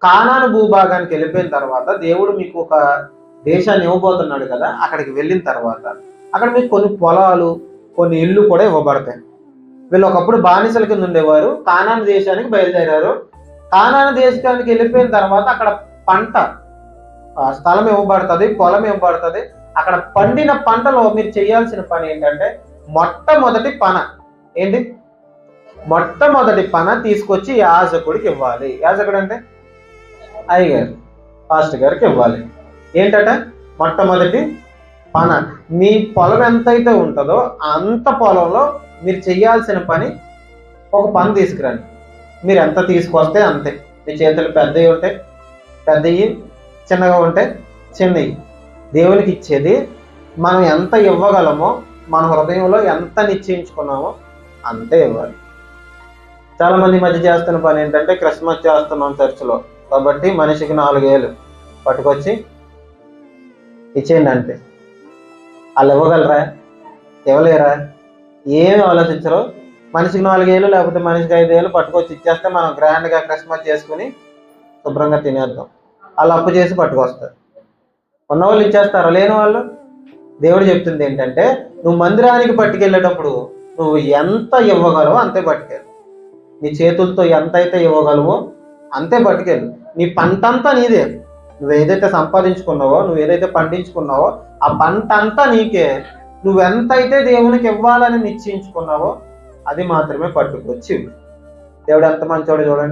కానాను భూభాగానికి వెళ్ళిపోయిన తర్వాత దేవుడు మీకు ఒక దేశాన్ని ఇవ్వబోతున్నాడు కదా, అక్కడికి వెళ్ళిన తర్వాత అక్కడ మీకు కొన్ని పొలాలు, కొన్ని ఇళ్ళు కూడా ఇవ్వబడతాయి. వీళ్ళు ఒకప్పుడు బానిసల కింద ఉండేవారు, కానాను దేశానికి బయలుదేరారు. కానాను దేశానికి వెళ్ళిపోయిన తర్వాత అక్కడ పంట స్థలం ఇవ్వబడుతుంది, పొలం ఇవ్వబడుతుంది. అక్కడ పండిన పంటలో మీరు చేయాల్సిన పని ఏంటంటే మొట్టమొదటి పన తీసుకొచ్చి యాజకుడికి ఇవ్వాలి. యాజకుడు అంటే అయ్యగారు, పాస్టర్ గారికి ఇవ్వాలి. ఏంటట? మొట్టమొదటి పన. మీ పొలం ఎంతైతే ఉంటుందో అంత పొలంలో మీరు చేయాల్సిన పని ఒక పని తీసుకురండి. మీరు ఎంత తీసుకొస్తే అంతే. మీ చేతులు పెద్దవి ఉంటే పెద్దవి, చిన్నగా ఉంటే చిన్నవి. దేవునికి ఇచ్చేది మనం ఎంత ఇవ్వగలమో, మన హృదయంలో ఎంత నిశ్చయించుకున్నామో అంతే ఇవ్వాలి. చాలామంది మధ్య చేస్తున్న పని ఏంటంటే క్రిస్మస్ చేస్తున్నాం చర్చిలో కాబట్టి మనిషికి 4,000 పట్టుకొచ్చి ఇచ్చేయండి అంతే. వాళ్ళు ఇవ్వగలరా? ఇవ్వలేరా? ఏమి ఆలోచించరు. మనిషికి 4,000 లేకపోతే మనిషికి 5,000 పట్టుకొచ్చి ఇచ్చేస్తే మనం గ్రాండ్గా క్రిస్మస్ చేసుకుని శుభ్రంగా తినేద్దాం. వాళ్ళు అప్పు చేసి పట్టుకొస్తారు. ఉన్నవాళ్ళు ఇచ్చేస్తారు, లేని వాళ్ళు. దేవుడు చెప్తుంది ఏంటంటే నువ్వు మందిరానికి పట్టుకెళ్ళేటప్పుడు నువ్వు ఎంత ఇవ్వగలవో అంతే పట్టుకెళ్ళు. నీ చేతులతో ఎంతైతే ఇవ్వగలవో అంతే పట్టుకెళ్ళు. నీ పంట అంతా నీదే. నువ్వు ఏదైతే సంపాదించుకున్నావో, నువ్వు ఏదైతే పండించుకున్నావో ఆ పంట అంతా నీకే. నువ్వెంతైతే దేవునికి ఇవ్వాలని నిశ్చయించుకున్నావో అది మాత్రమే పట్టుకొచ్చి. దేవుడు ఎంత మంచోడు చూడండి.